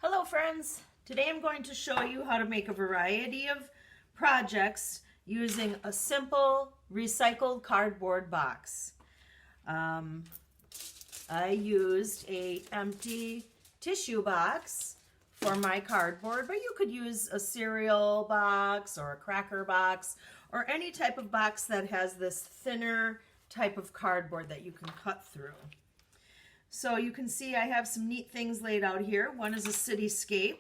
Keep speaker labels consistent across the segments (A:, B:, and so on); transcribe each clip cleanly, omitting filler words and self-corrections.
A: Hello friends! Today I'm going to show you how to make a variety of projects using a simple recycled cardboard box. I used an empty tissue box for my cardboard, but you could use a cereal box or a cracker box or any type of box that has this thinner type of cardboard that you can cut through. So you can see I have some neat things laid out here. One is a cityscape,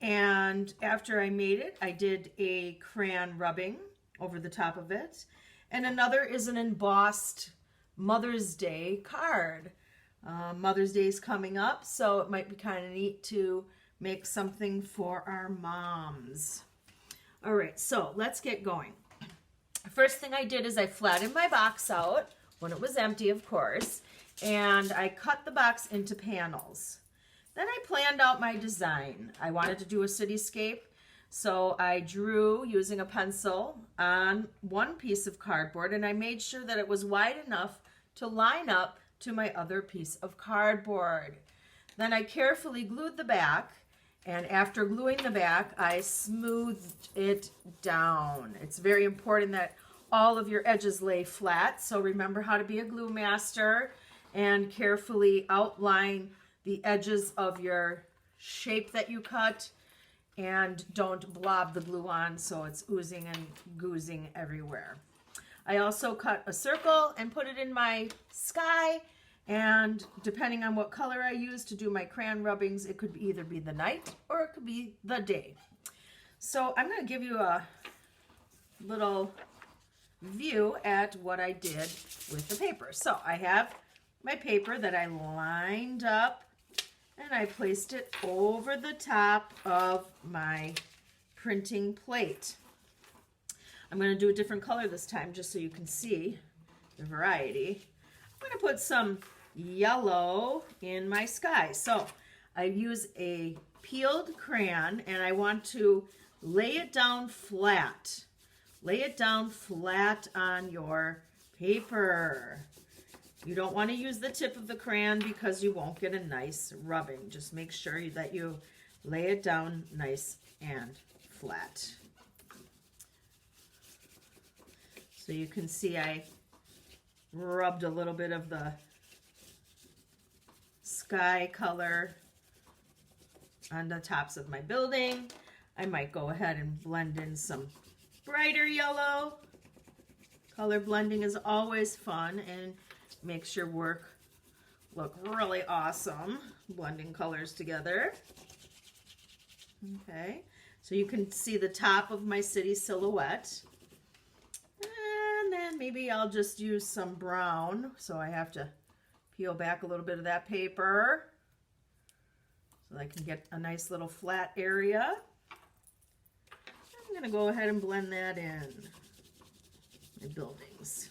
A: and after I made it, I did a crayon rubbing over the top of it. And another is an embossed Mother's Day card. Mother's Day is coming up, so it might be kind of neat to make something for our moms. All right, so let's get going. First thing I did is I flattened my box out when it was empty, of course, and I cut the box into panels. Then I planned out my design. I wanted to do a cityscape, so I drew using a pencil on one piece of cardboard, and I made sure that it was wide enough to line up to my other piece of cardboard. Then I carefully glued the back, and after gluing the back, I smoothed it down. It's very important that all of your edges lay flat, so remember how to be a glue master and carefully outline the edges of your shape that you cut, and don't blob the glue on so it's oozing and goozing everywhere. I also cut a circle and put it in my sky, and depending on what color I use to do my crayon rubbings, it could either be the night or it could be the day. So I'm going to give you a little view at what I did with the paper. So I have my paper that I lined up, and I placed it over the top of my printing plate. I'm going to do a different color this time just so you can see the variety. I'm going to put some yellow in my sky. So I use a peeled crayon, and I want to lay it down flat. Lay it down flat on your paper. You don't want to use the tip of the crayon because you won't get a nice rubbing. Just make sure that you lay it down nice and flat. So you can see I rubbed a little bit of the sky color on the tops of my building. I might go ahead and blend in some brighter yellow. Color blending is always fun and makes your work look really awesome, blending colors together. Okay, so you can see the top of my city silhouette. And then maybe I'll just use some brown, so I have to peel back a little bit of that paper so I can get a nice little flat area. I'm going to go ahead and blend that in my buildings.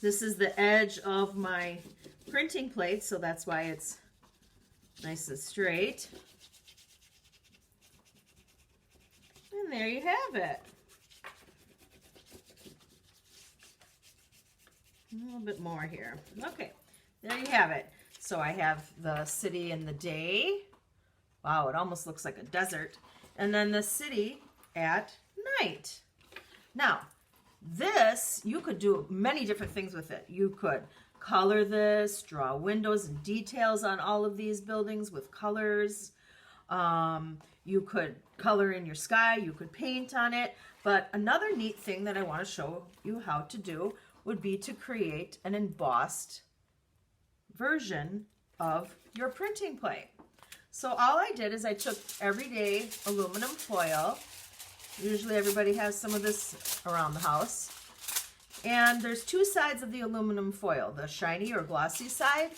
A: This is the edge of my printing plate, so that's why it's nice and straight. And there you have it. A little bit more here. Okay, there you have it. So I have the city in the day. Wow, it almost looks like a desert. And then the city at night. Now, this, you could do many different things with it. You could color this, draw windows and details on all of these buildings with colors. You could color in your sky, you could paint on it. But another neat thing that I want to show you how to do would be to create an embossed version of your printing plate. So all I did is I took everyday aluminum foil. Usually everybody has some of this around the house. And there's two sides of the aluminum foil, the shiny or glossy side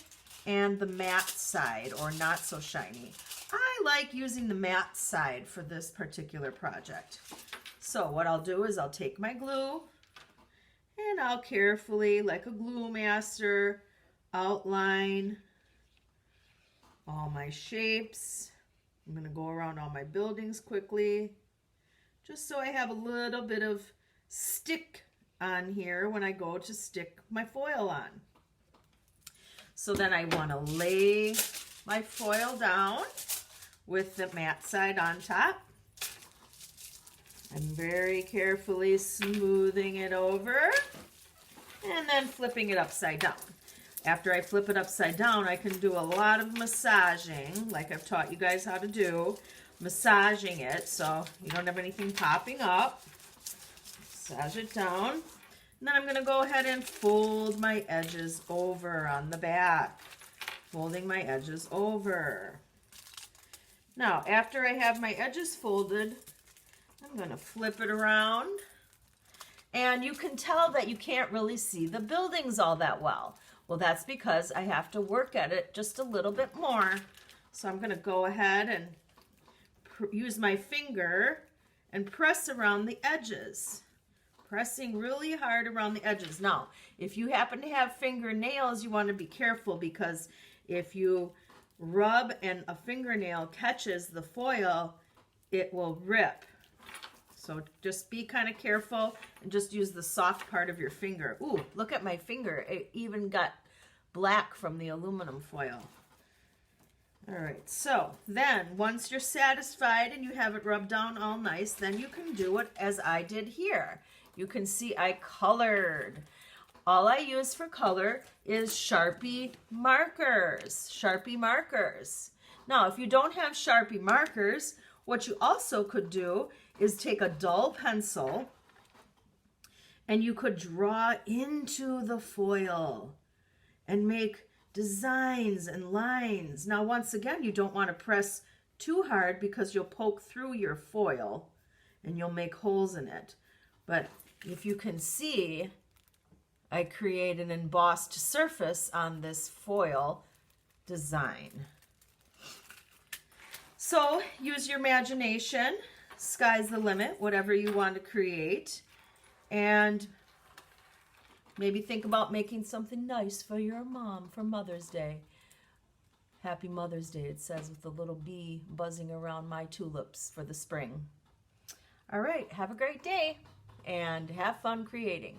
A: and the matte side or not so shiny. I like using the matte side for this particular project. So what I'll do is I'll take my glue and I'll carefully, like a glue master, outline all my shapes. I'm going to go around all my buildings quickly, just so I have a little bit of stick on here when I go to stick my foil on. So then I want to lay my foil down with the matte side on top. I'm very carefully smoothing it over and then flipping it upside down. After I flip it upside down, I can do a lot of massaging, like I've taught you guys how to do, massaging it so you don't have anything popping up. Massage it down. And then I'm going to go ahead and fold my edges over on the back. Folding my edges over. Now, after I have my edges folded, I'm going to flip it around. And you can tell that you can't really see the buildings all that well. Well, that's because I have to work at it just a little bit more. So I'm going to go ahead and use my finger and press around the edges. Pressing really hard around the edges. Now, if you happen to have fingernails, you want to be careful because if you rub and a fingernail catches the foil, it will rip. So just be kind of careful and just use the soft part of your finger. Ooh, look at my finger. It even got black from the aluminum foil. All right, so then once you're satisfied and you have it rubbed down all nice, then you can do it as I did here. You can see I colored. All I use for color is Sharpie markers. Sharpie markers. Now, if you don't have Sharpie markers, what you also could do is take a dull pencil and you could draw into the foil and make designs and lines. Now, once again, you don't want to press too hard because you'll poke through your foil and you'll make holes in it. But if you can see, I create an embossed surface on this foil design. So use your imagination. Sky's the limit, whatever you want to create. And maybe think about making something nice for your mom for Mother's Day. Happy Mother's Day, it says with the little bee buzzing around my tulips for the spring. All right, have a great day and have fun creating.